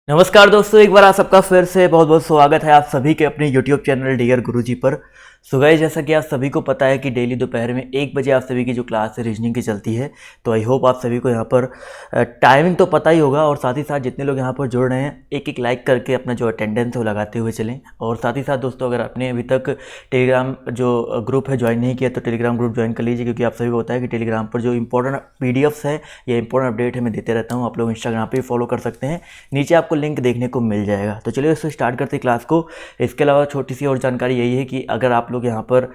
नमस्कार दोस्तों, एक बार आप सबका फिर से बहुत बहुत स्वागत है आप सभी के अपने YouTube चैनल डियर गुरुजी पर। सो गाइस, जैसा कि आप सभी को पता है कि डेली दोपहर में 1 बजे आप सभी की जो क्लास है रीजनिंग की चलती है। तो आई होप आप सभी को यहाँ पर टाइमिंग तो पता ही होगा, और साथ ही साथ जितने लोग यहाँ पर जुड़ रहे हैं एक एक लाइक करके अपना जो अटेंडेंस है वो लगाते हुए चलें। और साथ ही साथ दोस्तों, अगर आपने अभी तक टेलीग्राम जो ग्रुप है ज्वाइन नहीं किया तो टेलीग्राम ग्रुप ज्वाइन कर लीजिए, क्योंकि आप सभी को पता है कि टेलीग्राम पर जो इंपॉर्टेंट PDFs है या इंपॉर्टेंट अपडेट है मैं देते रहता हूँ। आप लोग इंस्टाग्राम पर फॉलो कर सकते हैं, नीचे आपको लिंक देखने को मिल जाएगा। तो चलिए इसको स्टार्ट करते हैं क्लास को। इसके अलावा छोटी सी और जानकारी यही है कि अगर आप लोग यहाँ पर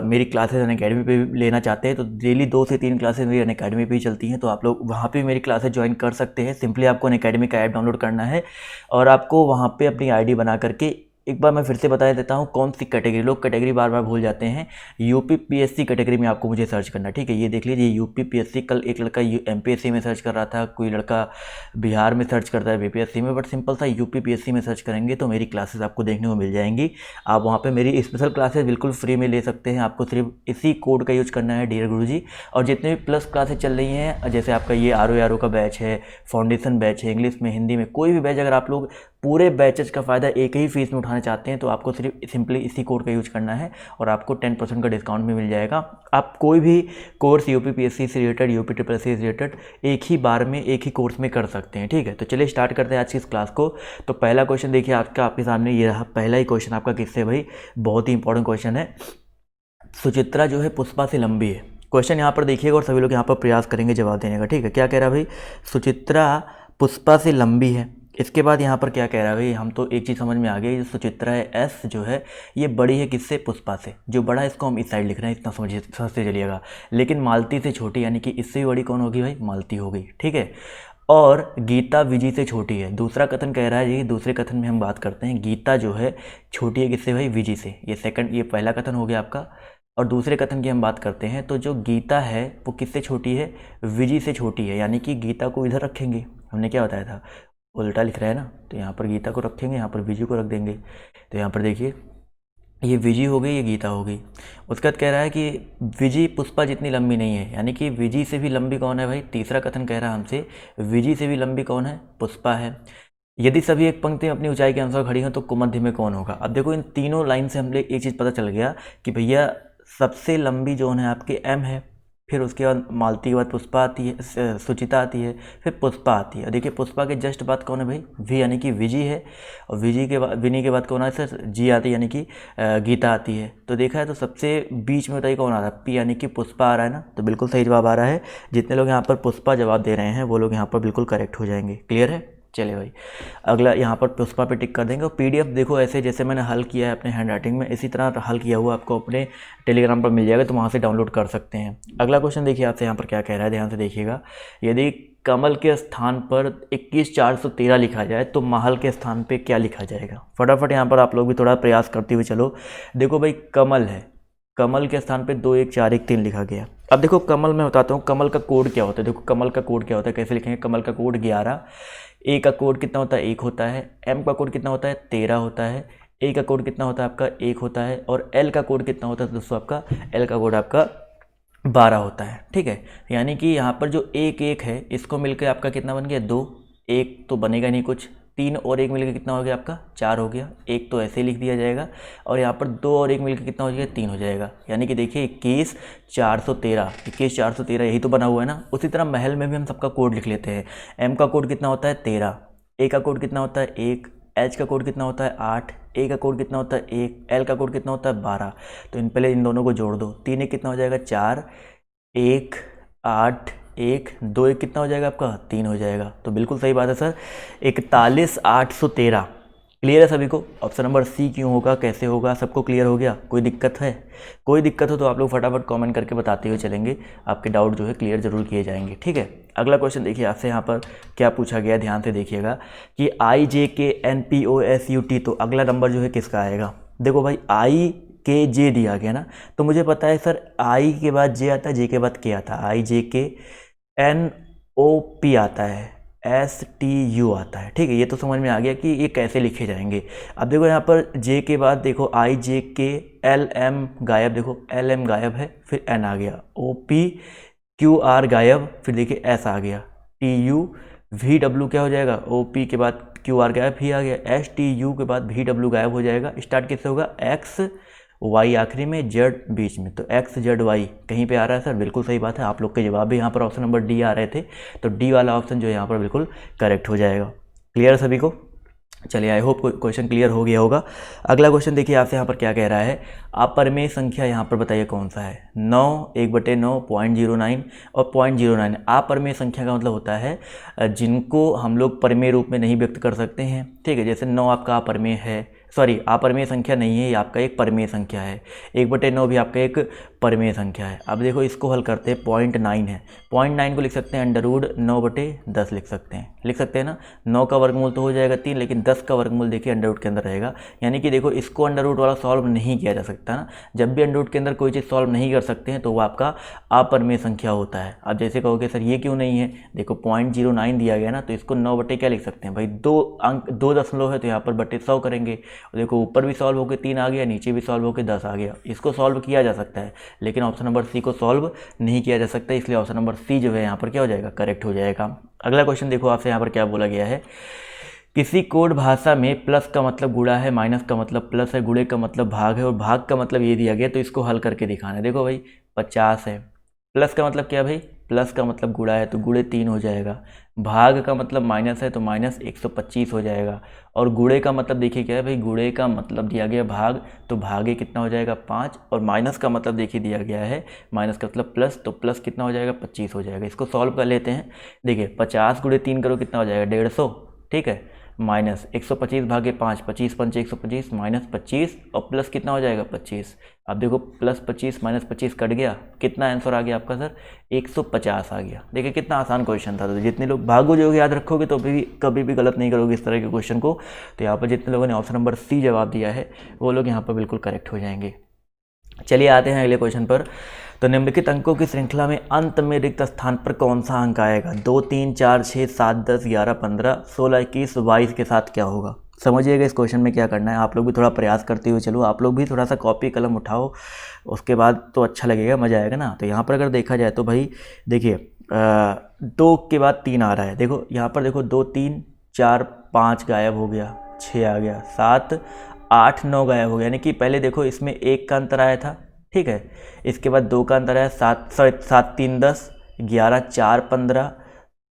मेरी क्लासेस अनअकैडमी पे भी लेना चाहते हैं तो डेली 2 से 3 क्लासेस मेरी अनअकैडमी पे ही चलती हैं, तो आप लोग वहाँ पे मेरी क्लासेस ज्वाइन कर सकते हैं। सिंपली आपको अनअकैडमी का ऐप डाउनलोड करना है और आपको वहाँ पे अपनी आईडी बना करके, एक बार मैं फिर से बता देता हूँ कौन सी कैटेगरी, लोग कैटेगरी बार बार भूल जाते हैं। UPPSC कैटेगरी में आपको मुझे सर्च करना है, ठीक है। ये देख लीजिए UPPSC। कल एक लड़का MPSC में सर्च कर रहा था, कोई लड़का बिहार में सर्च करता है BPSC में, बट सिंपल सा UPPSC में सर्च करेंगे तो मेरी क्लासेस आपको देखने को मिल जाएंगी। आप वहाँ पर मेरी स्पेशल क्लासेस बिल्कुल फ्री में ले सकते हैं। आपको सिर्फ इसी कोड का यूज करना है, डियर गुरुजी। और जितने भी प्लस क्लासेस चल रही हैं, जैसे आपका ये RO का बैच है, फाउंडेशन बैच है, इंग्लिश में हिंदी में कोई भी बैच, अगर आप लोग पूरे बैचेस का फ़ायदा एक ही फीस में उठाना चाहते हैं तो आपको सिर्फ सिंपली इसी कोड का यूज करना है और आपको 10% का डिस्काउंट भी मिल जाएगा। आप कोई भी कोर्स UPPSC से रिलेटेड, UPSSC से रिलेटेड एक ही बार में एक ही कोर्स में कर सकते हैं, ठीक है। तो चलिए स्टार्ट करते हैं आज की इस क्लास को। तो पहला क्वेश्चन देखिए आपके सामने ये रहा। पहला ही क्वेश्चन आपका किससे भाई, बहुत ही इंपॉर्टेंट क्वेश्चन है। सुचित्रा जो है पुष्पा से लंबी है। क्वेश्चन यहाँ पर देखिएगा और सभी लोग यहाँ पर प्रयास करेंगे जवाब देने का, ठीक है। क्या कह रहा है भाई, सुचित्रा पुष्पा से लंबी है। इसके बाद यहाँ पर क्या कह रहा है भाई, हम तो एक चीज़ समझ में आ गई, जो सुचित्रा है S जो है ये बड़ी है किससे, पुष्पा से। जो बड़ा है इसको हम इस साइड लिख रहे हैं, इतना समझते चलिएगा। लेकिन मालती से छोटी, यानी कि इससे भी बड़ी कौन होगी भाई, मालती होगी, ठीक है। और गीता विजी से छोटी है। दूसरा कथन कह रहा है जी, दूसरे कथन में हम बात करते हैं, गीता जो है छोटी है किससे भाई, विजी से। ये पहला कथन हो गया आपका। और दूसरे कथन की हम बात करते हैं तो जो गीता है वो किससे छोटी है, विजी से छोटी है। यानी कि गीता को इधर रखेंगे, हमने क्या बताया था, उल्टा लिख रहा है ना, तो यहाँ पर गीता को रखेंगे, यहाँ पर विजी को रख देंगे। तो यहाँ पर देखिए ये विजी हो गई, ये गीता हो गई। उसके बाद कह रहा है कि विजी पुष्पा जितनी लंबी नहीं है, यानी कि विजी से भी लंबी कौन है भाई, तीसरा कथन कह रहा है हमसे विजी से भी लंबी कौन है, पुष्पा है। यदि सभी एक पंक्ति में अपनी ऊंचाई के अनुसार खड़ी हैं तो कुमध्य में कौन होगा। अब देखो इन तीनों लाइन से हमने एक चीज़ पता चल गया कि भैया सबसे लंबी जो है आपकी M है, फिर उसके बाद मालती के बाद पुष्पा आती है, सुचिता आती है, फिर पुष्पा आती है। देखिए पुष्पा के जस्ट बाद कौन है भाई, V यानी कि विजी है। और विजी के बाद, विनी के बाद कौन है सर, G आती है, यानी कि गीता आती है। तो देखा है तो सबसे बीच में बताइए कौन आ रहा है, P यानी कि पुष्पा आ रहा है ना। तो बिल्कुल सही जवाब आ रहा है। जितने लोग यहाँ पर पुष्पा जवाब दे रहे हैं वो लोग यहाँ पर बिल्कुल करेक्ट हो जाएंगे। क्लियर है। चलिए भाई, अगला यहाँ पर पुष्पा पे टिक कर देंगे। और PDF देखो ऐसे जैसे मैंने हल किया है अपने हैंड राइटिंग में, इसी तरह हल किया हुआ आपको अपने टेलीग्राम पर मिल जाएगा, तो वहाँ से डाउनलोड कर सकते हैं। अगला क्वेश्चन देखिए आपसे यहाँ पर क्या कह रहा है, ध्यान से देखिएगा। यदि कमल के स्थान पर 21,413 लिखा जाए तो महल के स्थान पर क्या लिखा जाएगा। फटाफट यहाँ पर आप लोग भी थोड़ा प्रयास करते हुए चलो। देखो भाई कमल है, कमल के स्थान पे 21,413 लिखा गया। अब देखो कमल मैं बताता हूँ कमल का कोड क्या होता है। देखो कमल का कोड क्या होता है, कैसे लिखेंगे। कमल का कोड 11, A का कोड कितना होता है, 1 होता है। M का कोड कितना होता है, 13 होता है। A का कोड कितना होता है आपका, 1 होता है। और L का कोड कितना होता है दोस्तों आपका, L का कोड आपका 12 होता है, ठीक है। यानी कि यहाँ पर जो 1 है इसको मिलकर आपका कितना बन गया, 2। 1 तो बनेगा नहीं कुछ, 3 और 1 मिलकर कितना हो गया आपका, 4 हो गया। 1 तो ऐसे ही लिख दिया जाएगा और यहाँ पर 2 और 1 मिलकर कितना हो जाएगा, 3 हो जाएगा। यानी कि देखिए 21,413 यही तो बना हुआ है ना। उसी तरह महल में भी हम सबका कोड लिख लेते हैं। M का कोड कितना होता है, 13। A का कोड कितना होता है, 1। H का कोड कितना होता है, 8। A का कोड कितना होता है, 1। L का कोड कितना होता है, 12। तो पहले इन दोनों को जोड़ दो, 3 1 कितना हो जाएगा, 4। 1 8 1 2 1 कितना हो जाएगा आपका, 3 हो जाएगा। तो बिल्कुल सही बात है सर, 41,813। क्लियर है सभी को। ऑप्शन नंबर C क्यों होगा, कैसे होगा, सबको क्लियर हो गया। कोई दिक्कत है, कोई दिक्कत हो तो आप लोग फटाफट कमेंट करके बताते हुए चलेंगे, आपके डाउट जो है क्लियर जरूर किए जाएंगे, ठीक है। अगला क्वेश्चन देखिए आपसे यहाँ पर क्या पूछा गया, ध्यान से देखिएगा कि IJKNPOSUT, तो अगला नंबर जो है किसका आएगा। देखो भाई IKJ दिया गया ना, तो मुझे पता है सर I के बाद J आता है, J के बाद K आता है, IJKNOP आता है, STU आता है, ठीक है। ये तो समझ में आ गया कि ये कैसे लिखे जाएंगे। अब देखो यहाँ पर J के बाद देखो IJKLM गायब, देखो LM गायब है, फिर N आ गया, OPQR गायब, फिर देखिए S आ गया, TUVW क्या हो जाएगा, OP के बाद QR गायब, भी आ गया, STU के बाद VW गायब हो जाएगा। स्टार्ट किससे होगा? X Y आखिरी में, Z बीच में, तो XZY कहीं पे आ रहा है सर? बिल्कुल सही बात है, आप लोग के जवाब भी यहाँ पर ऑप्शन नंबर डी आ रहे थे, तो डी वाला ऑप्शन जो है यहाँ पर बिल्कुल करेक्ट हो जाएगा। क्लियर सभी को? चलिए, आई होप क्वेश्चन क्लियर हो गया होगा। अगला क्वेश्चन देखिए आपसे यहाँ पर क्या कह रहा है, अपरिमेय संख्या यहाँ पर बताइए कौन सा है? 9, 1/9, 0.09 और 0.09। अपरिमेय संख्या का मतलब होता है जिनको हम लोग परिमेय रूप में नहीं व्यक्त कर सकते हैं, ठीक है। जैसे 9 आपका अपरिमेय है, सॉरी अपरिमेय संख्या नहीं है, ये आपका एक परिमेय संख्या है। 1/9 भी आपका एक परिमेय संख्या है। अब देखो इसको हल करते हैं, 0.9 है, 0.9 को लिख सकते हैं √9/10 लिख सकते हैं ना। 9 का वर्गमूल तो हो जाएगा 3, लेकिन 10 का वर्गमूल देखिए अंडर रूट के अंदर रहेगा, यानी कि देखो इसको अंडर रूट वाला सॉल्व नहीं किया जा सकता ना। जब भी अंडर रूट के अंदर कोई चीज़ सॉल्व नहीं कर सकते हैं तो वो आपका अपरिमेय संख्या होता है। अब जैसे कहोगे सर ये क्यों नहीं है, देखो 0.09 दिया गया ना, तो इसको 9 क्या लिख सकते हैं भाई, 2 अंक 2 दशमलव है तो यहाँ पर बटे 100 करेंगे। देखो ऊपर भी सॉल्व होकर 3 आ गया, नीचे भी सॉल्व होकर 10 आ गया। इसको सॉल्व किया जा सकता है, लेकिन ऑप्शन नंबर सी को सॉल्व नहीं किया जा सकता, इसलिए ऑप्शन नंबर सी जो है यहाँ पर क्या हो जाएगा? करेक्ट हो जाएगा। अगला क्वेश्चन देखो आपसे यहाँ पर क्या बोला गया है, किसी कोड भाषा में प्लस का मतलब गुणा है, माइनस का मतलब प्लस है, गुणे का मतलब भाग है और भाग का मतलब ये दिया गया, तो इसको हल करके दिखाना है। देखो भाई 50 है, प्लस का मतलब क्या भाई? प्लस का मतलब गुणा है तो गुणे 3 हो जाएगा, भाग का मतलब माइनस है तो माइनस 125 हो जाएगा, और गुणे का मतलब देखिए क्या है भाई, गुणे का मतलब दिया गया भाग, तो भागे कितना हो जाएगा 5, और माइनस का मतलब देखिए दिया गया है, माइनस का मतलब प्लस, तो प्लस कितना हो जाएगा 25 हो जाएगा। इसको सॉल्व कर लेते हैं। देखिए 50 × 3 करो कितना हो जाएगा? 150, ठीक है, माइनस 125 भागे 5, 25 × 5 125, माइनस 25 और प्लस कितना हो जाएगा 25। अब देखो प्लस 25 माइनस 25 कट गया, कितना आंसर आ गया आपका सर? 150 आ गया। देखिए कितना आसान क्वेश्चन था। तो जितने लोग भागोगे याद रखोगे तो भी कभी भी गलत नहीं करोगे इस तरह के क्वेश्चन को। तो यहाँ पर जितने लोगों ने ऑप्शन नंबर सी जवाब दिया है वो लोग यहाँ पर बिल्कुल करेक्ट हो जाएंगे। चलिए आते हैं अगले क्वेश्चन पर। तो निम्नलिखित अंकों की श्रृंखला में अंत में रिक्त स्थान पर कौन सा अंक आएगा? 2, 3, 4, 6, 7, 10, 11, 15, 16, 21, 22 के साथ क्या होगा? समझिएगा इस क्वेश्चन में क्या करना है। आप लोग भी थोड़ा प्रयास करते हुए चलो, आप लोग भी थोड़ा सा कॉपी कलम उठाओ, उसके बाद तो अच्छा लगेगा, मज़ा आएगा ना। तो यहाँ पर अगर देखा जाए तो भाई देखिए 2 के बाद 3 आ रहा है। देखो यहाँ पर देखो 2, 3, 4, 5 गायब हो गया, 6 आ गया, 7, 8, 9 गायब हो गया, यानी कि पहले देखो इसमें 1 का अंतर आया था, ठीक है, इसके बाद 2 का अंतर आया, 7, 3, 10, 11, 4, 15,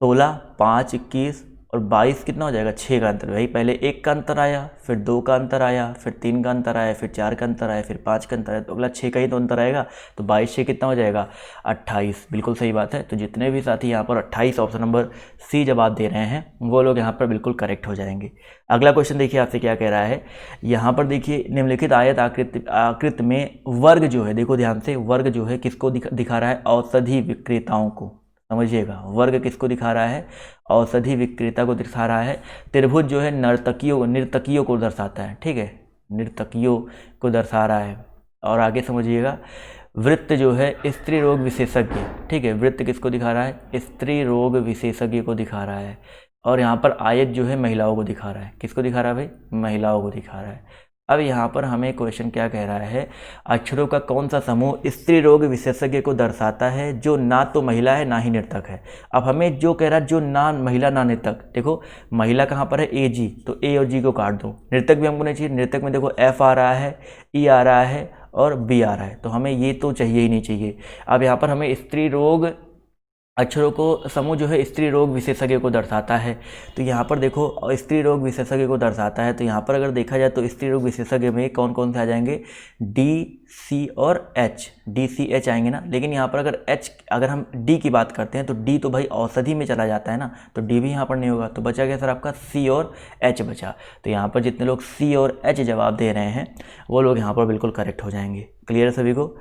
16, 5, 21 और 22 कितना हो जाएगा? 6 का अंतर। भाई पहले 1 का अंतर आया, फिर 2 का अंतर आया, फिर 3 का अंतर आया, फिर 4 का अंतर आया, फिर 5 का अंतर आया, तो अगला 6 का ही तो अंतर आएगा। तो 22 से कितना हो जाएगा? 28। बिल्कुल सही बात है। तो जितने भी साथी यहाँ पर 28 ऑप्शन नंबर सी जवाब दे रहे हैं वो लोग यहाँ पर बिल्कुल करेक्ट हो जाएंगे। अगला क्वेश्चन देखिए आपसे क्या कह रहा है। यहाँ पर देखिए निम्नलिखित आयत आकृति में वर्ग जो है, देखो ध्यान से, वर्ग जो है किसको दिखा रहा है? औषधि विक्रेताओं को। समझिएगा, वर्ग किसको दिखा रहा है? औषधि विक्रेता को दिखा रहा है। त्रिभुज जो है नर्तकियों को दर्शाता है, ठीक है, नर्तकियों को दर्शा रहा है। और आगे समझिएगा, वृत्त जो है स्त्री रोग विशेषज्ञ, ठीक है, वृत्त किसको दिखा रहा है? स्त्री रोग विशेषज्ञ को दिखा रहा है। और यहाँ पर आयत जो है महिलाओं को दिखा रहा है। किसको दिखा रहा है भाई? महिलाओं को दिखा रहा है। अब यहाँ पर हमें क्वेश्चन क्या कह रहा है, अक्षरों का कौन सा समूह स्त्री रोग विशेषज्ञ को दर्शाता है जो ना तो महिला है ना ही नर्तक है। अब हमें जो कह रहा है जो ना महिला ना नर्तक, देखो महिला कहाँ पर है? ए जी, तो ए और जी को काट दो। नर्तक भी हमको नहीं चाहिए, नर्तक में देखो एफ आ रहा है, ई आ रहा है और बी आ रहा है, तो हमें ये तो चाहिए ही नहीं चाहिए। अब यहाँ पर हमें स्त्री रोग अक्षरों को समूह जो है स्त्री रोग विशेषज्ञ को दर्शाता है। तो यहाँ पर देखो स्त्री रोग विशेषज्ञ को दर्शाता है, तो यहाँ पर अगर देखा जाए तो स्त्री रोग विशेषज्ञ में कौन कौन से आ जाएंगे? डी, सी और एच। डी, सी, एच आएंगे ना। लेकिन यहाँ पर अगर हम डी की बात करते हैं तो डी तो भाई औषधि में चला जाता है ना, तो डी भी यहाँ पर नहीं होगा। तो बचा गया सर आपका सी और एच बचा। तो यहाँ पर जितने लोग सी और एच जवाब दे रहे हैं वो लोग यहाँ पर बिल्कुल करेक्ट हो जाएंगे। क्लियर है सभी को?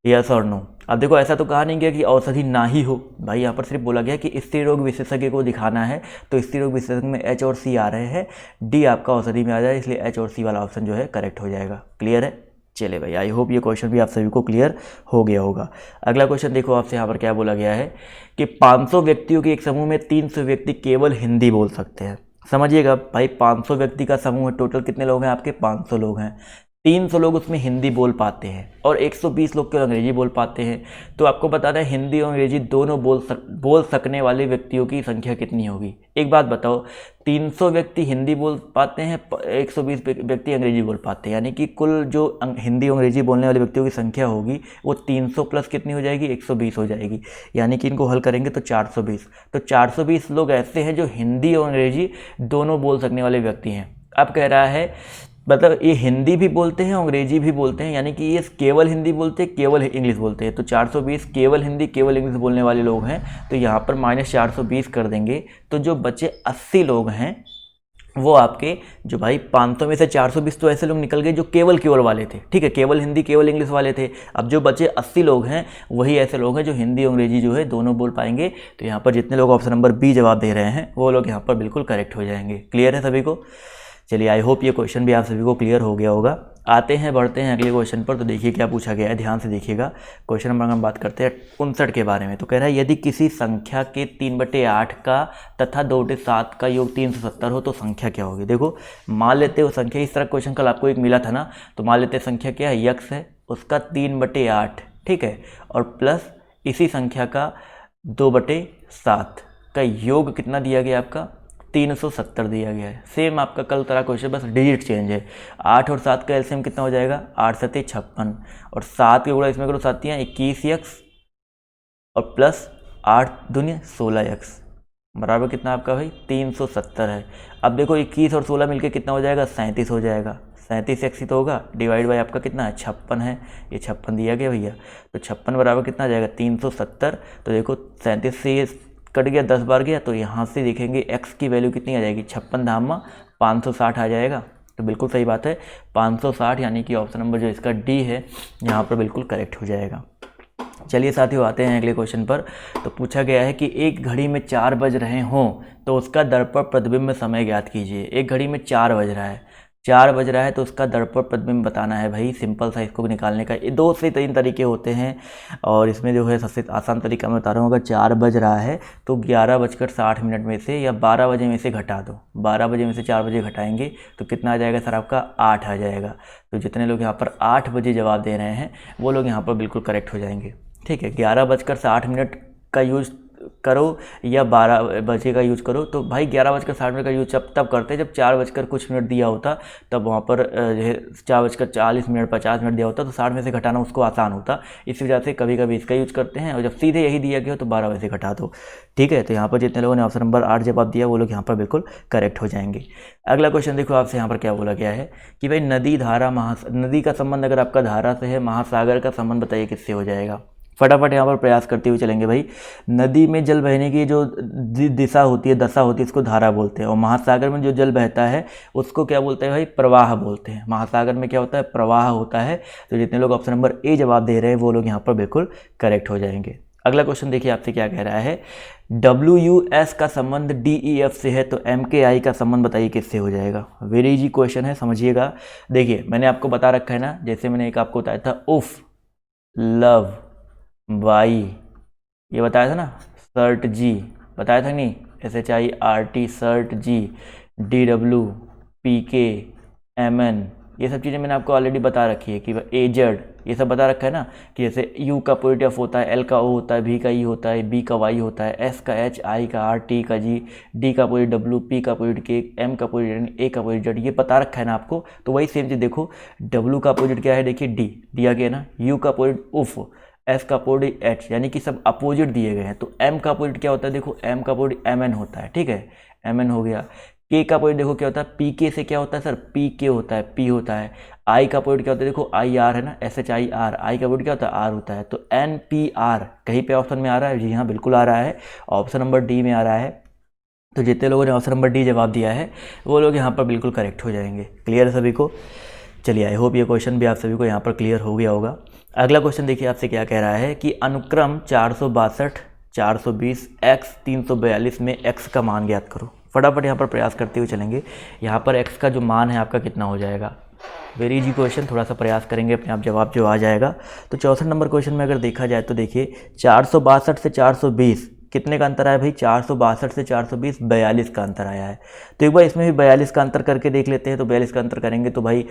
यस और नो? अब देखो ऐसा तो कहा नहीं गया कि औषधि ना ही हो भाई, यहाँ पर सिर्फ बोला गया कि स्त्री रोग विशेषज्ञ को दिखाना है। तो स्त्री रोग विशेषज्ञ में एच और सी आ रहे हैं, डी आपका औषधि में आ जाए, इसलिए एच और सी वाला ऑप्शन जो है करेक्ट हो जाएगा। क्लियर है? चले भाई, आई होप ये क्वेश्चन भी आप सभी को क्लियर हो गया होगा। अगला क्वेश्चन देखो आपसे यहाँ पर क्या बोला गया है कि 500 व्यक्तियों के एक समूह में 300 व्यक्ति केवल हिंदी बोल सकते हैं। समझिएगा भाई 500 व्यक्ति का समूह है, टोटल कितने लोग हैं आपके? 500 लोग हैं। 300 लोग उसमें हिंदी बोल पाते हैं और 120 लोग केवल अंग्रेजी बोल पाते हैं। तो आपको बताना है हिंदी और अंग्रेजी दोनों बोल सकने वाले व्यक्तियों की संख्या कितनी होगी। एक बात बताओ, 300 व्यक्ति हिंदी बोल पाते हैं, 120 व्यक्ति अंग्रेजी बोल पाते हैं, यानी कि कुल जो हिंदी और अंग्रेजी बोलने वाले व्यक्तियों की संख्या होगी वो 300 प्लस कितनी हो जाएगी, 120 हो जाएगी। यानी कि इनको हल करेंगे तो 420। तो 420 लोग ऐसे हैं जो हिंदी और अंग्रेजी दोनों बोल सकने वाले व्यक्ति हैं। अब कह रहा है मतलब ये हिंदी भी बोलते हैं अंग्रेजी भी बोलते हैं, यानी कि ये केवल हिंदी बोलते हैं केवल इंग्लिश बोलते हैं। तो 420 केवल हिंदी केवल इंग्लिश बोलने वाले लोग हैं, तो यहाँ पर -420 कर देंगे। तो जो बचे 80 लोग हैं वो आपके जो भाई 500 में से 420 तो ऐसे लोग निकल गए जो केवल वाले थे, ठीक है, केवल हिंदी केवल इंग्लिश वाले थे। अब जो बचे 80 लोग हैं वही ऐसे लोग हैं जो हिंदी और अंग्रेजी जो है दोनों बोल पाएंगे। तो यहाँ पर जितने लोग ऑप्शन नंबर बी जवाब दे रहे हैं वो लोग यहाँ पर बिल्कुल करेक्ट हो जाएंगे। क्लियर है सभी को? चलिए आई होप ये क्वेश्चन भी आप सभी को क्लियर हो गया होगा। आते हैं बढ़ते हैं अगले क्वेश्चन पर। तो देखिए क्या पूछा गया है, ध्यान से देखिएगा। क्वेश्चन नंबर हम बात करते हैं 59 के बारे में। तो कह रहा है यदि किसी संख्या के 3/8 का तथा 2/7 का योग 370 हो तो संख्या क्या होगी। देखो मान लेते हो संख्या, इस तरह क्वेश्चन कल आपको एक मिला था ना, तो मान लेते संख्या क्या है, यक्स है, उसका 3/8, ठीक है, और प्लस इसी संख्या का 2/7 का योग कितना दिया गया आपका, 370 दिया गया है। सेम आपका कल तरह क्वेश्चन, बस डिजिट चेंज है। 8 और 7 का एलसीएम कितना हो जाएगा, 8 7 56, और 7 के गुणा इसमें करो 7 21x और प्लस 8 दूनी 16x बराबर कितना आपका भाई 370 है। अब देखो 21 और 16 मिलके कितना हो जाएगा, 37 हो जाएगा। 37x ही तो होगा, डिवाइड बाय आपका कितना है 56 है, ये 56 दिया गया भैया। तो 56 बराबर कितना आ जाएगा 370। तो देखो 37 से ये कट गया, 10 बार गया, तो यहाँ से देखेंगे x की वैल्यू कितनी आ जाएगी, 56 धामा 560 आ जाएगा। तो बिल्कुल सही बात है 560, यानी कि ऑप्शन नंबर जो इसका डी है यहाँ पर बिल्कुल करेक्ट हो जाएगा। चलिए साथियों आते हैं अगले क्वेश्चन पर। तो पूछा गया है कि एक घड़ी में 4 बज रहे हों तो उसका दर्पण प्रतिबिंब समय ज्ञात कीजिए। एक घड़ी में 4 बज रहा है, 4 बज रहा है तो उसका दर्पण प्रतिबिंब बताना है भाई। सिंपल सा इसको निकालने का ये 2 से 3 तरीके होते हैं, और इसमें जो है सबसे आसान तरीका मैं बता रहा हूँ। अगर 4 बज रहा है तो 11:60 में से या 12 बजे में से घटा दो। 12 बजे में से 4 बजे घटाएंगे तो कितना आ जाएगा सर, आपका 8 आ जाएगा। तो जितने लोग यहाँ पर 8 बजे जवाब दे रहे हैं वो लोग यहाँ पर बिल्कुल करेक्ट हो जाएंगे, ठीक है। 11:60 का यूज करो या 12 बजे का यूज करो, तो भाई 11:60 का यूज तब करते जब 4 दिया होता, तब वहाँ पर 4:40 50 दिया होता, तो 60 में से घटाना उसको आसान होता। इस वजह से कभी कभी इसका यूज करते हैं, और जब सीधे यही दिया गया हो तो 12 बजे से घटा दो, ठीक है। तो यहाँ पर जितने लोगों ने ऑप्शन नंबर 8 जवाब दिया वो लोग यहाँ पर बिल्कुल करेक्ट हो जाएंगे। अगला क्वेश्चन देखो आपसे यहाँ पर क्या बोला गया है कि भाई नदी का संबंध अगर आपका धारा से है, महासागर का संबंध बताइए किससे हो जाएगा। फटाफट यहाँ पर प्रयास करते हुए चलेंगे भाई। नदी में जल बहने की जो दिशा होती है, दशा होती है, उसको धारा बोलते हैं, और महासागर में जो जल बहता है उसको क्या बोलते हैं भाई, प्रवाह बोलते हैं। महासागर में क्या होता है, प्रवाह होता है। तो जितने लोग ऑप्शन नंबर ए जवाब दे रहे हैं वो लोग यहाँ पर बिल्कुल करेक्ट हो जाएंगे। अगला क्वेश्चन देखिए आपसे क्या कह रहा है, WUS का संबंध DEF से है तो MKI का संबंध बताइए किससे हो जाएगा। वेरी इजी क्वेश्चन है, समझिएगा। देखिए मैंने आपको बता रखा है ना, जैसे मैंने एक आपको बताया था उफ, लव, वाई, ये बताया था ना, सर्ट जी बताया था नहीं, SHIRT सर्ट जी, DW PK MN, ये सब चीज़ें मैंने आपको ऑलरेडी बता रखी है कि एजेड, ये सब बता रखा है ना, कि जैसे U का पॉइंट ऑफ होता है, L का O होता है, V का E होता है, B का Y होता है, S का H, I का R, T का G, D का पॉइंट W, P का पॉइंट K, M का पॉइंट A का पॉइंट Z, ये बता रखा है ना आपको। तो वही सेम चीज़ देखो, W का पॉइंट क्या है, देखिए D दिया गया ना, U का पॉइंट उफ, S का पॉइंट H, यानी कि सब अपोजिट दिए गए हैं। तो M का पॉइंट क्या होता है, देखो M का पॉइंट MN होता है, ठीक है, MN हो गया। K का पॉइंट देखो क्या होता है, PK से क्या होता है सर, PK होता है, P होता है। I का पॉइंट क्या होता है, देखो IR है ना, SHIR, I का पॉइंट क्या होता है, R होता है। तो NPR कहीं पे ऑप्शन में आ रहा है, जी हाँ बिल्कुल आ रहा है, ऑप्शन नंबर डी में आ रहा है। तो जितने लोगों ने ऑप्शन नंबर डी जवाब दिया है वो लोग यहाँ पर बिल्कुल करेक्ट हो जाएंगे। क्लियर है सभी को? चलिए आई होप ये क्वेश्चन भी आप सभी को यहाँ पर क्लियर हो गया होगा। अगला क्वेश्चन देखिए आपसे क्या कह रहा है कि अनुक्रम 462, 420, x 342 में x का मान ज्ञात करो। फटाफट यहाँ पर प्रयास करते हुए चलेंगे। यहाँ पर x का जो मान है आपका कितना हो जाएगा। वेरी इजी क्वेश्चन, थोड़ा सा प्रयास करेंगे अपने आप जवाब जो आ जाएगा। तो 64 नंबर क्वेश्चन में अगर देखा जाए तो देखिए 462 से 420 कितने का अंतर आया भाई, 462 से 420 42 का अंतर आया है। तो एक बार इसमें भी 42 का अंतर करके देख लेते हैं। तो 42 का अंतर करेंगे तो भाई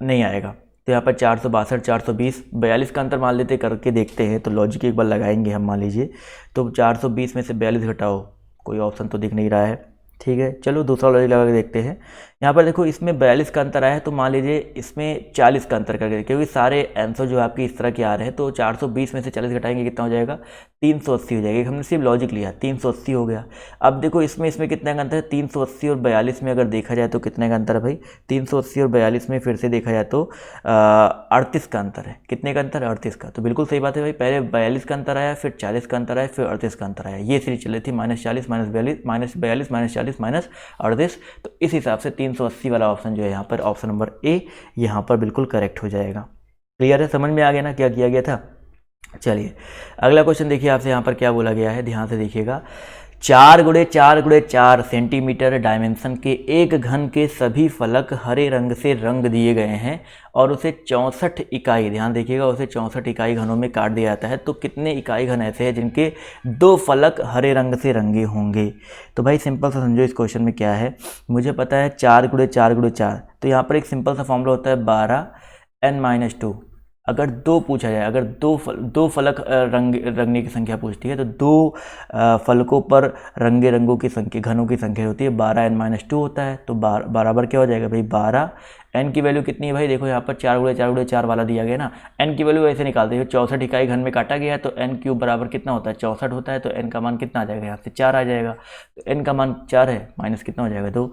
नहीं आएगा। तो यहाँ पर 462, 420, 42 का अंतर मान लेते करके देखते हैं, तो लॉजिक एक बार लगाएंगे हम। मान लीजिए तो 420 में से 42 घटाओ, कोई ऑप्शन तो दिख नहीं रहा है, ठीक है। चलो दूसरा लॉजिक लगा के देखते हैं। यहाँ पर देखो इसमें 42 का अंतर आया है, तो मान लीजिए इसमें 40 का अंतर करके, क्योंकि सारे आंसर जो आपके इस तरह के आ रहे हैं, तो 420 में से 40 घटाएंगे कितना हो जाएगा, 380 हो जाएगा। हमने सिर्फ लॉजिक लिया, 380 हो गया। अब देखो इसमें कितना का अंतर है, 380 और 42 में अगर देखा जाए तो कितने का अंतर है भाई, 380 और 42 में फिर से देखा जाए तो 38 का अंतर है। कितने का अंतर है, 38 का। तो बिल्कुल सही बात है भाई, पहले 42 का अंतर आया, फिर 40 का अंतर आया, फिर 38 का अंतर आया। ये सीरीज चल रही थी -40 -42 -42 -40 -38। तो इस हिसाब से 380 वाला ऑप्शन जो है यहाँ पर, ऑप्शन नंबर ए यहाँ पर बिल्कुल करेक्ट हो जाएगा। क्लियर है, समझ में आ गया ना क्या किया गया था। चलिए अगला क्वेश्चन देखिए आपसे यहाँ पर क्या बोला गया है, ध्यान से देखिएगा। 4x4x4 सेंटीमीटर डायमेंशन के एक घन के सभी फलक हरे रंग से रंग दिए गए हैं और उसे 64 इकाई, ध्यान देखिएगा, उसे 64 इकाई घनों में काट दिया जाता है। तो कितने इकाई घन ऐसे हैं जिनके 2 फलक हरे रंग से रंगे होंगे। तो भाई सिंपल सा समझो इस क्वेश्चन में क्या है। मुझे पता है 4x4x4, तो यहाँ पर एक सिंपल सा फॉर्मूला होता है 12n-2। अगर 2 पूछा जाए, अगर दो फलक रंगने की संख्या पूछती है, तो 2 फलकों पर रंगे रंगों की संख्या, घनों की संख्या होती है, 12n-2 होता है। तो बराबर क्या हो जाएगा भाई, 12। n की वैल्यू कितनी है भाई, देखो यहाँ पर 4x4x4 वाला दिया गया ना, n की वैल्यू ऐसे निकालते हैं, 64 इकाई घन में काटा गया है, तो n³ बराबर कितना होता है, 64 होता है। तो n का मान कितना आ जाएगा, यहाँ से 4 आ जाएगा। तो n का मान 4 है, माइनस कितना हो जाएगा, 2।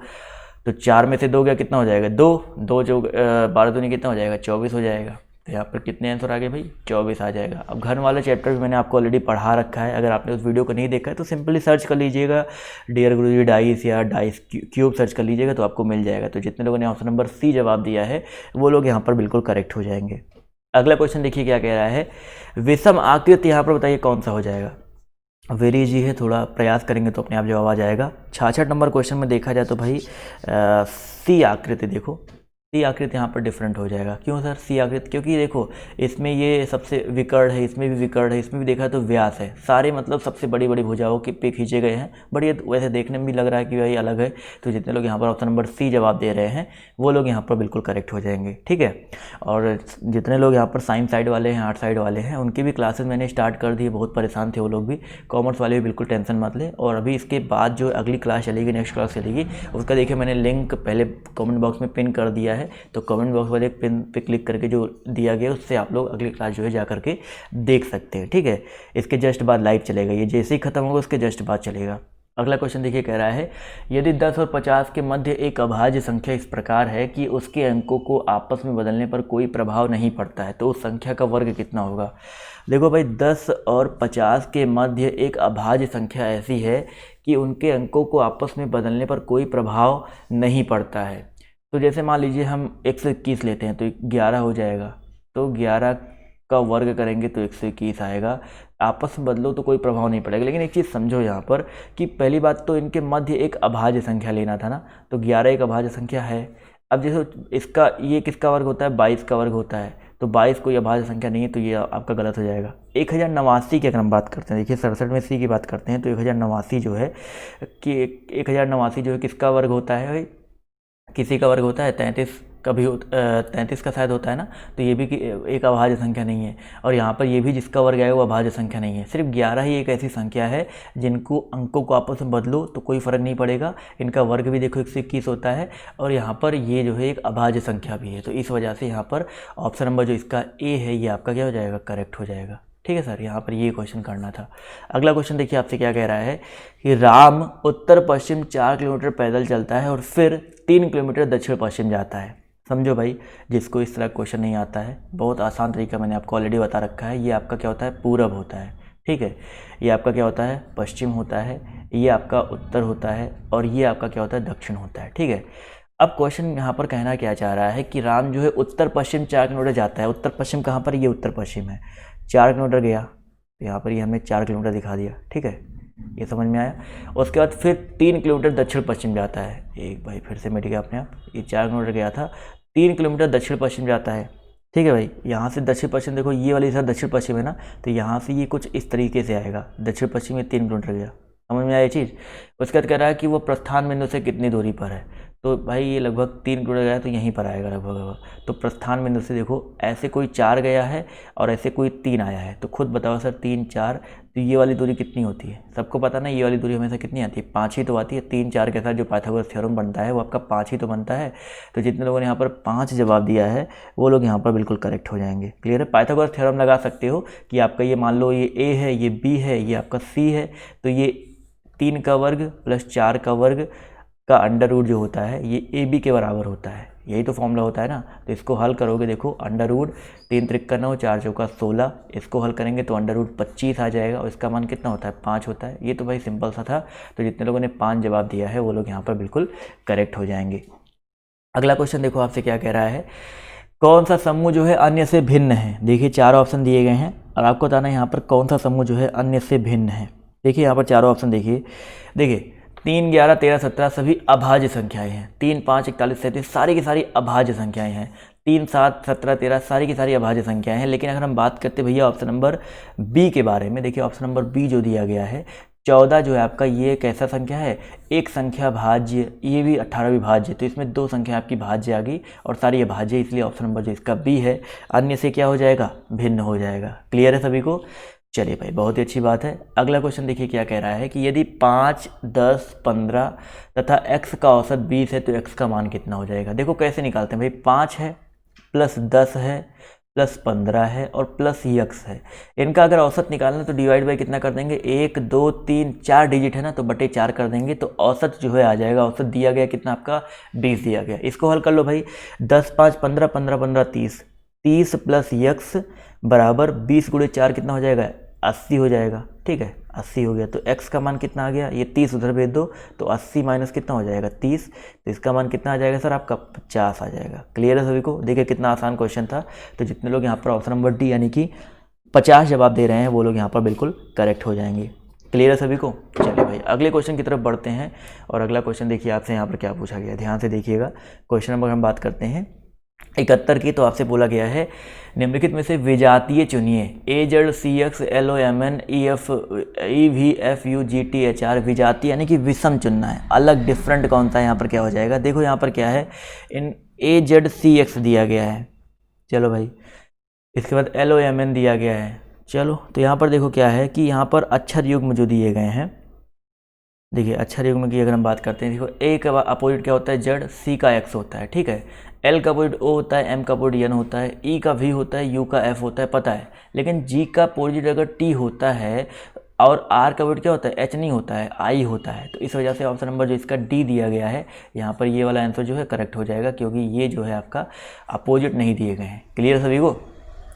तो 4 में से 2 गया, कितना हो जाएगा, 2 जो 12 दूनी कितना हो जाएगा, 24 हो जाएगा। तो यहाँ पर कितने आंसर आ गए भाई, 24 आ जाएगा। अब घन वाला चैप्टर भी मैंने आपको ऑलरेडी पढ़ा रखा है, अगर आपने उस वीडियो को नहीं देखा है तो सिंपली सर्च कर लीजिएगा, डियर गुरुजी डाइस या डाइस क्यूब सर्च कर लीजिएगा तो आपको मिल जाएगा। तो जितने लोगों ने ऑप्शन नंबर सी जवाब दिया है वो लोग यहाँ पर बिल्कुल करेक्ट हो जाएंगे। अगला क्वेश्चन देखिए क्या कह रहा है, विषम आकृति, यहाँ पर बताइए कौन सा हो जाएगा। वेरी इजी है, थोड़ा प्रयास करेंगे तो अपने आप जवाब आ जाएगा। 66 नंबर क्वेश्चन में देखा जाए तो भाई सी आकृति, देखो सी आकृति यहाँ पर डिफरेंट हो जाएगा। क्यों सर सी आकृति, क्योंकि देखो इसमें ये सबसे विकर्ण है, इसमें भी विकर्ण है, इसमें भी देखा तो व्यास है, सारे मतलब सबसे बड़ी बड़ी भुजाओं के पे खींचे गए हैं। बड़ी वैसे देखने में भी लग रहा है कि भाई अलग है। तो जितने लोग यहाँ पर ऑप्शन नंबर सी जवाब दे रहे हैं वो लोग यहाँ पर बिल्कुल करेक्ट हो जाएंगे, ठीक है। और जितने लोग यहाँ पर साइंस साइड वाले हैं, आर्ट साइड वाले हैं, उनकी भी क्लासेस मैंने स्टार्ट कर दी, बहुत परेशान थे वो लोग भी। कॉमर्स वाले भी बिल्कुल टेंशन मत लें। और अभी इसके बाद जो अगली क्लास चलेगी, नेक्स्ट क्लास चलेगी, उसका देखिए मैंने लिंक पहले कमेंट बॉक्स में पिन कर दिया है। तो कमेंट बॉक्स वाले पिन पे क्लिक करके जो दिया गया उससे आप लोग अगली क्लास जो है जा करके देख सकते हैं, ठीक है। इसके जस्ट बाद लाइव चलेगा, ये जैसे ही खत्म होगा उसके जस्ट बाद चलेगा। अगला क्वेश्चन देखिए कह रहा है, यदि 10 और 50 के मध्य एक अभाज्य संख्या इस प्रकार है कि उसके अंकों को आपस में बदलने पर कोई प्रभाव नहीं पड़ता है, तो उस संख्या का वर्ग कितना होगा। देखो भाई 10 और 50 के मध्य एक अभाज्य संख्या ऐसी है कि उनके अंकों को आपस में बदलने पर कोई प्रभाव नहीं पड़ता है। तो जैसे मान लीजिए हम 121 लेते हैं तो 11 हो जाएगा, तो 11 का वर्ग करेंगे तो 121 आएगा। आपस में बदलो तो कोई प्रभाव नहीं पड़ेगा। लेकिन एक चीज़ समझो यहाँ पर कि पहली बात तो इनके मध्य एक अभाज्य संख्या लेना था ना, तो 11 एक अभाज्य संख्या है। अब जैसे इसका ये किसका वर्ग होता है, 22 का वर्ग होता है, तो 22 कोई अभाज्य संख्या नहीं है, तो ये आपका गलत हो जाएगा। 1089 की अगर हम बात करते हैं, देखिए 67 में सी की बात करते हैं, तो 1089 जो है कि 1089 जो है किसका वर्ग होता है भाई, किसी का वर्ग होता है, 33 का भी 33 का शायद होता है ना, तो ये भी एक अभाज्य संख्या नहीं है। और यहाँ पर ये भी जिसका वर्ग आएगा वो अभाज्य संख्या नहीं है। सिर्फ 11 ही एक ऐसी संख्या है जिनको अंकों को आपस में बदलो तो कोई फ़र्क नहीं पड़ेगा। इनका वर्ग भी देखो 121 होता है और यहाँ पर ये जो है एक अभाज्य संख्या भी है। तो इस वजह से यहाँ पर ऑप्शन नंबर जो इसका ए है ये आपका क्या हो जाएगा, करेक्ट हो जाएगा, ठीक है सर। यहाँ पर ये क्वेश्चन करना था। अगला क्वेश्चन देखिए आपसे क्या कह रहा है कि राम उत्तर पश्चिम 4 किलोमीटर पैदल चलता है और फिर 3 किलोमीटर दक्षिण पश्चिम जाता है। समझो भाई, जिसको इस तरह क्वेश्चन नहीं आता है, बहुत आसान तरीका मैंने आपको ऑलरेडी बता रखा है। ये आपका क्या होता है, पूरब होता है, ठीक है। ये आपका क्या होता है, पश्चिम होता है, ये आपका उत्तर होता है और ये आपका क्या होता है, दक्षिण होता है, ठीक है। अब क्वेश्चन यहाँ पर कहना क्या चाह रहा है कि राम जो है उत्तर पश्चिम 4 किलोमीटर जाता है। उत्तर पश्चिम कहाँ पर, ये उत्तर पश्चिम है, 4 किलोमीटर गया, तो यहाँ पर ये हमने 4 किलोमीटर दिखा दिया, ठीक है, ये समझ में आया। उसके बाद फिर 3 किलोमीटर दक्षिण पश्चिम जाता है। एक भाई फिर से मिट गया अपने आप, ये 4 किलोमीटर गया था, 3 किलोमीटर दक्षिण पश्चिम जाता है, ठीक है भाई। यहाँ से दक्षिण पश्चिम देखो, ये वाली सर दक्षिण पश्चिम है ना, तो यहाँ से ये कुछ इस तरीके से आएगा, दक्षिण पश्चिम में 3 किलोमीटर गया, समझ में आया ये चीज़। उसके बाद कह रहा है कि वो प्रस्थान बिंदु से कितनी दूरी पर है, तो भाई ये लगभग 3 किलोमीटर गया तो यहीं पर आएगा लगभग। तो प्रस्थान बिंदु से देखो ऐसे कोई 4 गया है और ऐसे कोई 3 आया है, तो खुद बताओ सर 3 4, तो ये वाली दूरी कितनी होती है? सबको पता ना ये वाली दूरी हमेशा कितनी आती है? 5 ही तो आती है। 3 4 के साथ जो पाइथागोरस थ्योरम बनता है वो आपका 5 ही तो बनता है। तो जितने लोगों ने यहाँ पर 5 जवाब दिया है वो लोग यहाँ पर बिल्कुल करेक्ट हो जाएंगे। क्लियर है? पाइथागोरस थ्योरम लगा सकते हो कि आपका ये मान लो ये ए है, ये बी है, ये आपका सी है, तो ये 3 का वर्ग प्लस 4 का वर्ग का अंडर रूट जो होता है ये ए बी के बराबर होता है। यही तो फॉर्मूला होता है ना। तो इसको हल करोगे, देखो अंडर रूट 3 त्रिक का 9, 4 चौका 16, इसको हल करेंगे तो अंडर रूट 25 आ जाएगा और इसका मान कितना होता है? 5 होता है। ये तो भाई सिंपल सा था। तो जितने लोगों ने 5 जवाब दिया है वो लोग यहाँ पर बिल्कुल करेक्ट हो जाएंगे। अगला क्वेश्चन देखो आपसे क्या कह रहा है, कौन सा समूह जो है अन्य से भिन्न है? देखिए 4 ऑप्शन दिए गए हैं और आपको बताना है यहाँ पर कौन सा समूह जो है अन्य से भिन्न है। देखिए यहाँ पर चारों ऑप्शन देखिए 3 11 13 17 सभी अभाज्य संख्याएं हैं। 3 5 41 37 सारी की सारी अभाज्य संख्याएं हैं। 3 7 17 13 सारी की सारी अभाज्य संख्याएं हैं। लेकिन अगर हम बात करते भैया ऑप्शन नंबर बी के बारे में, देखिए ऑप्शन नंबर बी जो दिया गया है 14 जो है आपका, ये कैसा संख्या है? एक संख्या भाज्य, ये भी 18वीं भाज्य, तो इसमें 2 संख्या आपकी भाज्य आ गई और सारी अभाज्य, इसलिए ऑप्शन नंबर जो इसका बी है अन्य से क्या हो जाएगा? भिन्न हो जाएगा। क्लियर है सभी को? चलिए भाई बहुत ही अच्छी बात है। अगला क्वेश्चन देखिए क्या कह रहा है कि यदि 5 10 15 तथा x का औसत 20 है तो x का मान कितना हो जाएगा? देखो कैसे निकालते हैं भाई, 5 है प्लस 10 है प्लस 15 है और प्लस x है। इनका अगर औसत निकालना है तो डिवाइड बाई कितना कर देंगे? 1 2 3 4 डिजिट है ना, तो बटे 4 कर देंगे तो औसत जो है आ जाएगा। औसत दिया गया कितना आपका? 20 दिया गया। इसको हल कर लो भाई, 10 5 15 15 15 30, 30 प्लस x बराबर 20 गुणे 4 कितना हो जाएगा? 80 हो जाएगा। ठीक है, 80 हो गया। तो x का मान कितना आ गया? ये 30 उधर भेज दो तो 80 माइनस कितना हो जाएगा? 30, तो इसका मान कितना आ जाएगा सर आपका? 50 आ जाएगा। क्लियर है सभी को? देखिए कितना आसान क्वेश्चन था। तो जितने लोग यहाँ पर ऑप्शन नंबर डी यानी कि 50 जवाब दे रहे हैं वो लोग यहाँ पर बिल्कुल करेक्ट हो जाएंगे। क्लियर है सभी को? चलिए भाई अगले क्वेश्चन की तरफ बढ़ते हैं। और अगला क्वेश्चन देखिए आपसे यहाँ पर क्या पूछा गया, ध्यान से देखिएगा। क्वेश्चन नंबर हम बात करते हैं 71 की। तो आपसे बोला गया है निम्नलिखित में से विजातीय चुनिए AZ CX LOMN EVF UGT HR। विजातीय यानी कि विषम चुनना है, अलग डिफरेंट कौन सा है? यहाँ पर क्या हो जाएगा? देखो यहाँ पर क्या है, इन AZ CX दिया गया है, चलो भाई। इसके बाद LOMN दिया गया है, चलो। तो यहाँ पर देखो क्या है कि यहाँ पर अक्षर युग्म जो दिए गए हैं, देखिए अक्षर युग्म की अगर हम बात करते हैं, देखो A का अपोजिट क्या होता है? Z, C का X होता है। ठीक है, L का अपोजिट O होता है, M का अपोजिट N होता है, E का V होता है, U का F होता है, पता है। लेकिन G का अपोजिट अगर T होता है और R का अपोजिट क्या होता है? H नहीं होता है, I होता है। तो इस वजह से ऑप्शन नंबर जो इसका D दिया गया है यहाँ पर, ये वाला आंसर जो है करेक्ट हो जाएगा, क्योंकि ये जो है आपका अपोजिट नहीं दिए गए हैं। क्लियर सभी को?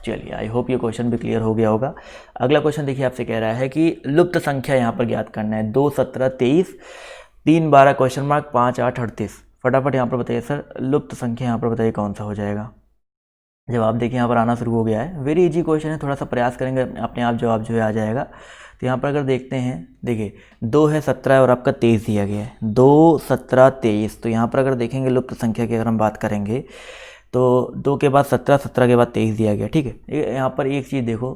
चलिए आई होप ये क्वेश्चन भी क्लियर हो गया होगा। अगला क्वेश्चन देखिए आपसे कह रहा है कि लुप्त संख्या यहाँ पर ज्ञात करना है। 2 17 23 3 12 क्वेश्चन मार्क 5 8 38। फटाफट यहाँ पर बताइए सर, लुप्त संख्या यहाँ पर बताइए कौन सा हो जाएगा? जवाब देखिए यहाँ पर आना शुरू हो गया है। वेरी इजी क्वेश्चन है, थोड़ा सा प्रयास करेंगे अपने आप जवाब जो है आ जाएगा। तो यहाँ पर अगर देखते हैं, देखिए 2 है 17 और आपका 23 दिया गया है। 2 17 23, तो यहाँ पर अगर देखेंगे लुप्त संख्या की अगर हम बात करेंगे तो 2 के बाद 17, 17 के बाद 23 दिया गया। ठीक है, यहाँ पर एक चीज़ देखो,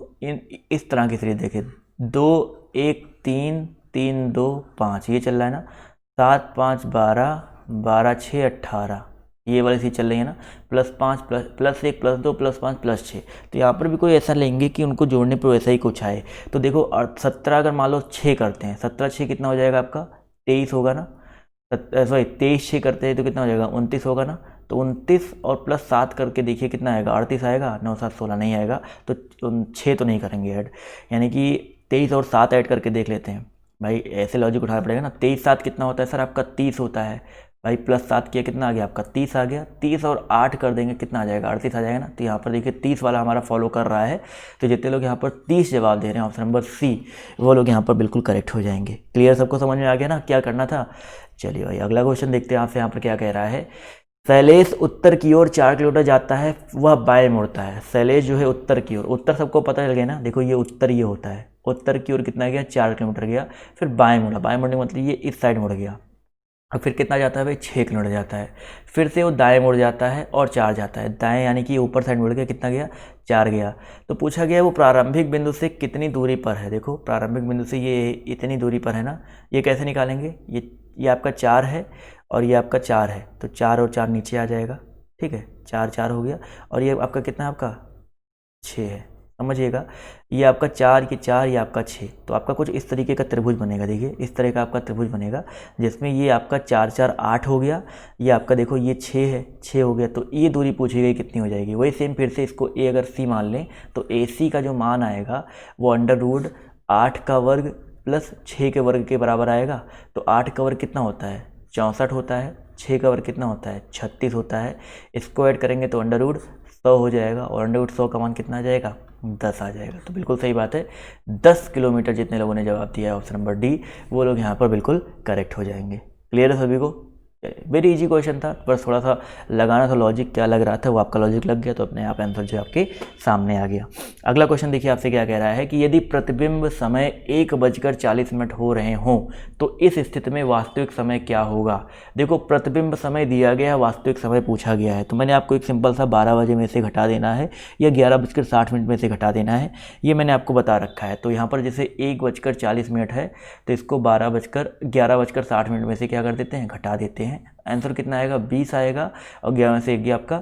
इस तरह की सीरीज देखिए, 2 1 3 3 2 5 ये चल रहा है ना, 7 5 12 12 6 18 ये वाली चीज़ चल रही है ना, +5 +1 +2 +5 +6। तो यहाँ पर भी कोई ऐसा लेंगे कि उनको जोड़ने पर वैसा ही कुछ आए। तो देखो 17 अगर मान लो 6 करते हैं, 17 6 कितना हो जाएगा आपका? 23 होगा ना। सॉरी 23 6 करते हैं तो कितना हो जाएगा? 29 होगा ना। तो 29 और +7 करके देखिए कितना आएगा? 38 आएगा। 9 7 16 नहीं आएगा, तो 6 तो नहीं करेंगे ऐड, यानी कि 23 और 7 ऐड करके देख लेते हैं भाई। ऐसे लॉजिक उठाना पड़ेगा ना। 23 7 कितना होता है सर आपका? 30 होता है भाई। +7 किया कितना आ गया आपका? 30 आ गया। 30 और 8 कर देंगे कितना आ जाएगा? 38 आ जाएगा ना। तो यहाँ पर देखिए 30 वाला हमारा फॉलो कर रहा है। तो जितने लोग यहाँ पर 30 जवाब दे रहे हैं ऑप्शन नंबर सी, वो लोग यहाँ पर बिल्कुल करेक्ट हो जाएंगे। क्लियर? सबको समझ में आ गया ना क्या करना था? चलिए भाई अगला क्वेश्चन देखते हैं आपसे। यहाँ पर क्या कह रहा है, शैलेश उत्तर की ओर 4 किलोमीटर जाता है, वह बाएं मुड़ता है। शैलेश जो है उत्तर की ओर, उत्तर सबको पता चल गया ना। देखो ये उत्तर ये होता है, उत्तर की ओर कितना गया? 4 किलोमीटर गया। फिर बाएं मुड़ा, बाएं मुड़ने का मतलब ये इस साइड मुड़ गया। और फिर कितना जाता है भाई? 6 किलोमीटर जाता है। फिर से वो दाएं मुड़ जाता है और 4 जाता है। दाएं यानी कि ऊपर साइड मुड़ गया, कितना गया? 4 गया। तो पूछा गया वो प्रारंभिक बिंदु से कितनी दूरी पर है। देखो प्रारंभिक बिंदु से ये इतनी दूरी पर है ना। ये कैसे निकालेंगे? ये आपका 4 है और ये आपका 4 है, तो 4 और 4 नीचे आ जाएगा, ठीक है, 4 4 हो गया। और ये आपका कितना है, आपका 6 है, समझिएगा, ये आपका 4, ये 4, ये आपका 6। तो आपका कुछ इस तरीके का त्रिभुज बनेगा, देखिए इस तरह का आपका त्रिभुज बनेगा, जिसमें ये आपका 4 4 8 हो गया, ये आपका देखो ये 6 है, 6 हो गया। तो ये दूरी पूछी गई कितनी हो जाएगी, वही सेम फिर से इसको ए अगर सी मान लें तो ए सी का जो मान आएगा वो √8 का वर्ग प्लस 6 के वर्ग के बराबर आएगा। तो 8 का वर्ग कितना होता है, 64 होता है, 6 का वर्ग कितना होता है, 36 होता है। इसको ऐड करेंगे तो √100 हो जाएगा, और √100 का मान कितना आ जाएगा, 10 आ जाएगा। तो बिल्कुल सही बात है, 10 किलोमीटर जितने लोगों ने जवाब दिया है ऑप्शन नंबर डी, वो लोग यहाँ पर बिल्कुल करेक्ट हो जाएंगे। क्लियर है सभी को? वेरी इजी क्वेश्चन था, बस थोड़ा सा लगाना था लॉजिक, क्या लग रहा था वो आपका लॉजिक लग गया, तो अपने आप आंसर जो आपके सामने आ गया। अगला क्वेश्चन देखिए आपसे क्या कह रहा है कि यदि प्रतिबिंब समय 1:40 हो रहे हों तो इस स्थिति में वास्तविक समय क्या होगा। देखो प्रतिबिंब समय दिया गया है, वास्तविक समय पूछा गया है, तो मैंने आपको एक सिंपल सा 12 बजे में से घटा देना है या 11:60 में से घटा देना है, ये मैंने आपको बता रखा है। तो यहाँ पर जैसे 1:40 है तो इसको 11:60 में से क्या कर देते हैं, घटा देते हैं। आंसर कितना आएगा, 20 आएगा, और 11 से 1 आपका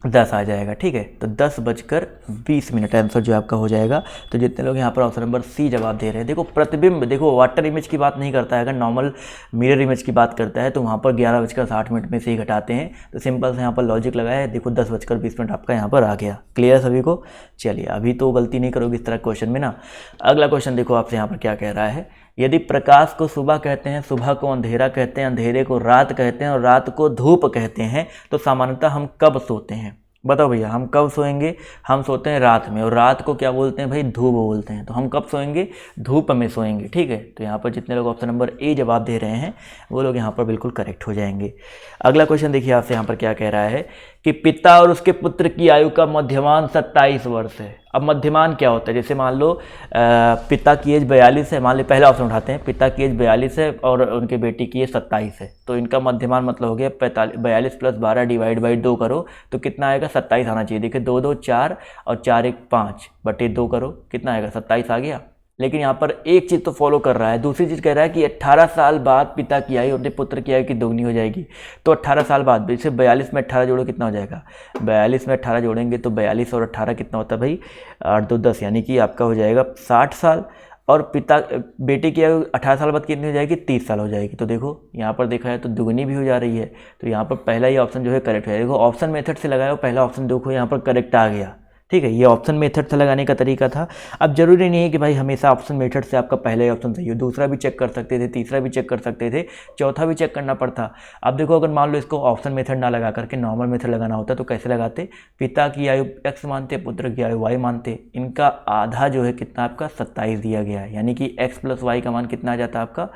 10 आ जाएगा, ठीक है। तो 10:20 आंसर जो आपका हो जाएगा। तो जितने लोग यहाँ पर ऑप्शन नंबर सी जवाब दे रहे हैं, देखो प्रतिबिंब, देखो वाटर इमेज की बात नहीं करता है, अगर नॉर्मल मिरर इमेज की बात करता है तो वहाँ पर 11:60 में से ही घटाते हैं। तो सिंपल से यहाँ पर लॉजिक लगाया है, देखो 10:20 आपका यहाँ पर आ गया। क्लियर है सभी को? चलिए अभी तो गलती नहीं करोगे इस तरह क्वेश्चन में ना। अगला क्वेश्चन देखो आपसे यहाँ पर क्या कह रहा है, यदि प्रकाश को सुबह कहते हैं, सुबह को अंधेरा कहते हैं, अंधेरे को रात कहते हैं और रात को धूप कहते हैं, तो सामान्यतः हम कब सोते हैं। बताओ भैया, हम कब सोएंगे? हम सोते हैं रात में, और रात को क्या बोलते हैं भाई, धूप बोलते हैं। तो हम कब सोएंगे, धूप में सोएंगे, ठीक है। तो यहाँ पर जितने लोग ऑप्शन नंबर ए जवाब दे रहे हैं वो लोग यहाँ पर बिल्कुल करेक्ट हो जाएंगे। अगला क्वेश्चन देखिए आपसे यहाँ पर क्या कह रहा है कि पिता और उसके पुत्र की आयु का मध्यमान 27 वर्ष है। अब मध्यमान क्या होता है, जैसे मान लो पिता की एज 42 है, मान लो पहला ऑप्शन उठाते हैं, पिता की एज 42 है और उनके बेटी की एज 27 है, तो इनका मध्यमान मतलब हो गया 42 + 12 डिवाइड बाई 2 करो तो कितना आएगा, 27 आना चाहिए। देखिए 2 2 4 और 4 1 5 बटे 2 करो, कितना आएगा, 27 आ गया। लेकिन यहाँ पर एक चीज़ तो फॉलो कर रहा है, दूसरी चीज़ कह रहा है कि 18 साल बाद पिता की आयु अपने पुत्र की आयु की दोगुनी हो जाएगी। तो 18 साल बाद, जैसे 42 में 18 जोड़ो कितना हो जाएगा, 42 में 18 जोड़ेंगे तो 42 और 18 कितना होता है भाई, 8 2 10, यानी कि आपका हो जाएगा 60 साल। और बेटे की आयु 18 साल बाद कितनी हो जाएगी, 30 साल हो जाएगी। तो देखो यहाँ पर देखा है तो दुगनी भी हो जा रही है। तो यहाँ पर पहला ही ऑप्शन जो है करेक्ट है। देखो ऑप्शन मेथड से लगाया, पहला ऑप्शन देखो यहाँ पर करेक्ट आ गया, ठीक है। ये ऑप्शन मेथड से लगाने का तरीका था। अब जरूरी नहीं है कि भाई हमेशा ऑप्शन मेथड से आपका पहला ही ऑप्शन सही हो, दूसरा भी चेक कर सकते थे, तीसरा भी चेक कर सकते थे, चौथा भी चेक करना पड़ता। अब देखो अगर मान लो इसको ऑप्शन मेथड ना लगा करके नॉर्मल मेथड लगाना होता तो कैसे लगाते, पिता की आयु x मानते, पुत्र की आयु y मानते, इनका आधा जो है कितना आपका 27 दिया गया है, यानी कि x + y का मान कितना आ जाता आपका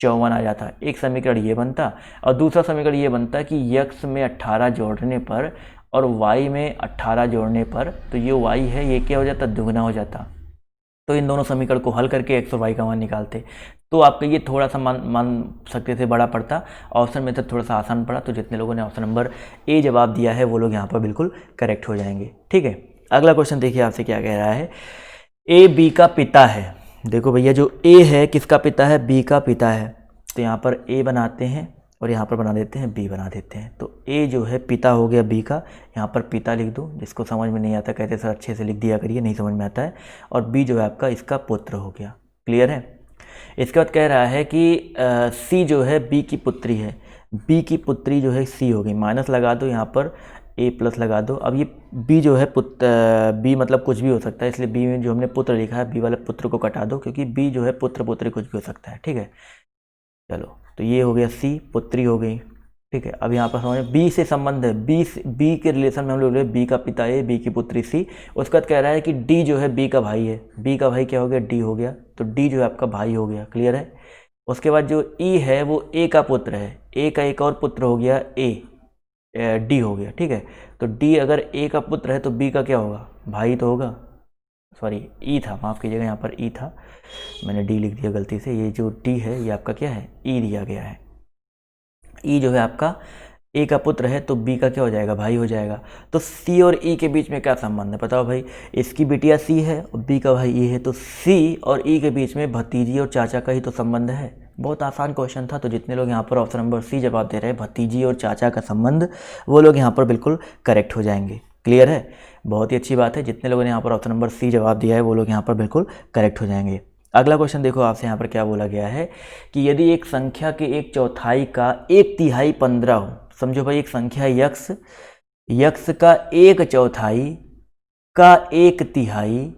54 आ जाता। एक समीकरण ये बनता और दूसरा समीकरण ये बनता कि x में 18 जोड़ने पर और y में 18 जोड़ने पर, तो ये y है ये क्या हो जाता, दुगना हो जाता। तो इन दोनों समीकरण को हल करके x और y का मान निकालते, तो आपका ये थोड़ा सा मान सकते थे बड़ा पड़ता, ऑप्शन मेथड थोड़ा सा आसान पड़ा। तो जितने लोगों ने ऑप्शन नंबर ए जवाब दिया है वो लोग यहाँ पर बिल्कुल करेक्ट हो जाएंगे, ठीक है। अगला क्वेश्चन देखिए आपसे क्या कह रहा है, ए बी का पिता है। देखो भैया जो ए है किसका पिता है, बी का पिता है। तो यहाँ पर ए बनाते हैं और यहाँ पर बना देते हैं बी बना देते हैं। तो ए जो है पिता हो गया बी का, यहाँ पर पिता लिख दो, जिसको समझ में नहीं आता कहते सर अच्छे से लिख दिया करिए, नहीं समझ में आता है। और बी जो है आपका इसका पुत्र हो गया। क्लियर है? इसके बाद कह रहा है कि सी जो है बी की पुत्री है, बी की पुत्री जो है सी हो गई, माइनस लगा दो यहाँ पर ए प्लस लगा दो। अब ये बी जो है बी मतलब कुछ भी हो सकता है, इसलिए बी में जो हमने पुत्र लिखा है बी वाले पुत्र को कटा दो, क्योंकि बी जो है पुत्र पुत्री कुछ भी हो सकता है, ठीक है। चलो तो ये हो गया सी, पुत्री हो गई, ठीक है। अब यहाँ पर समझ बी से संबंध है, बी के रिलेशन में हम लोग बी का पिता ए, बी की पुत्री सी। उसके बाद कह रहा है कि डी जो है बी का भाई है, बी का भाई क्या हो गया, डी हो गया। तो डी जो है आपका भाई हो गया। क्लियर है? उसके बाद जो ई है वो ए का पुत्र है, ए का एक और पुत्र हो गया डी हो गया, ठीक है। तो डी अगर ए का पुत्र है तो बी का क्या होगा, भाई तो होगा। सॉरी ई था, माफ़ कीजिएगा, यहाँ पर ई था, मैंने डी लिख दिया गलती से। ये जो डी है ये आपका क्या है, ई दिया गया है। ई जो है आपका ए का पुत्र है तो बी का क्या हो जाएगा, भाई हो जाएगा। तो सी और ई के बीच में क्या संबंध है बताओ भाई, इसकी बिटिया सी है और बी का भाई ई है, तो सी और ई के बीच में भतीजी और चाचा का ही तो संबंध है। बहुत आसान क्वेश्चन था। तो जितने लोग यहाँ पर ऑप्शन नंबर सी जवाब दे रहे हैं, भतीजी और चाचा का संबंध, वो लोग यहाँ पर बिल्कुल करेक्ट हो जाएंगे। क्लियर है, बहुत ही अच्छी बात है। जितने लोगों ने यहाँ पर ऑप्शन नंबर सी जवाब दिया है वो लोग यहाँ पर बिल्कुल करेक्ट हो जाएंगे। अगला क्वेश्चन देखो, आपसे यहाँ पर क्या बोला गया है कि यदि एक संख्या के 1/4 का 1/3 15 हो, समझो भाई एक संख्या यक्स का 1/4 का 1/3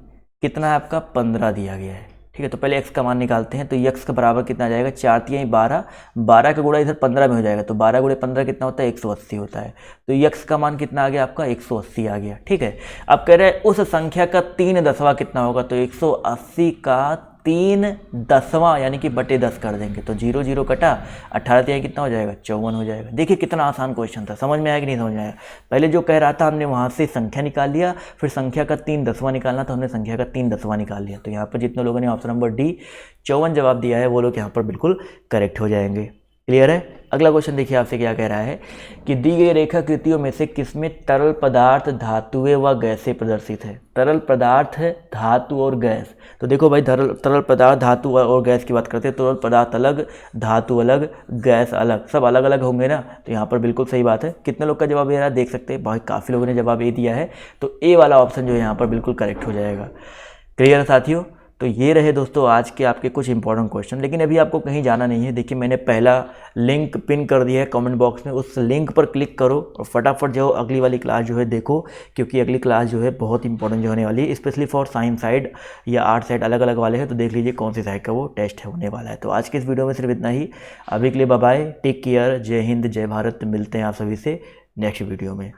कितना है आपका 15 दिया गया है। ठीक है, तो पहले x का मान निकालते हैं। तो x का बराबर कितना आ जाएगा, 4×3 12, 12 का गुणा इधर 15 में हो जाएगा, तो 12 × 15 कितना होता है 180 होता है। तो x का मान कितना आ गया आपका 180 आ गया। ठीक है, अब कह रहे हैं उस संख्या का 3/10 कितना होगा, तो 180 का 3/10 यानी कि बटे 10 कर देंगे, तो 0 0 कटा, 18×3 कितना हो जाएगा 54 हो जाएगा। देखिए कितना आसान क्वेश्चन था, समझ में आया कि नहीं समझ में आया। पहले जो कह रहा था हमने वहाँ से संख्या निकाल लिया, फिर संख्या का 3/10 निकालना था, हमने संख्या का 3/10 निकाल लिया। तो यहाँ पर जितने लोगों ने ऑप्शन नंबर डी 54 जवाब दिया है वो लोग यहाँ पर बिल्कुल करेक्ट हो जाएंगे। क्लियर है। अगला क्वेश्चन देखिए आपसे क्या कह रहा है कि दी गई रेखाकृतियों में से किसमें तरल पदार्थ, धातुएं व गैसें प्रदर्शित है। तरल पदार्थ, धातु और गैस। तो देखो भाई, तरल पदार्थ, धातु और गैस की बात करते हैं। तरल पदार्थ अलग, धातु अलग, गैस अलग, सब अलग अलग होंगे ना। तो यहाँ पर बिल्कुल सही बात है। कितने लोग का जवाब ये रहा देख सकते हैं, भाई काफ़ी लोगों ने जवाब ए दिया है। तो ए वाला ऑप्शन जो है यहाँ पर बिल्कुल करेक्ट हो जाएगा। क्लियर है साथियों। तो ये रहे दोस्तों आज के आपके कुछ इंपॉर्टेंट क्वेश्चन। लेकिन अभी आपको कहीं जाना नहीं है। देखिए मैंने पहला लिंक पिन कर दिया है कमेंट बॉक्स में, उस लिंक पर क्लिक करो और फटाफट जो अगली वाली क्लास जो है देखो, क्योंकि अगली क्लास जो है बहुत इंपॉर्टेंट जो होने वाली है, स्पेशली फॉर साइंस साइड या आर्ट साइड अलग अलग वाले हैं। तो देख लीजिए कौन सी साइड का वो टेस्ट होने वाला है। तो आज के इस वीडियो में सिर्फ इतना ही। अभी के लिए बाय बाय, टेक केयर, जय हिंद, जय भारत। मिलते हैं आप सभी से नेक्स्ट वीडियो में।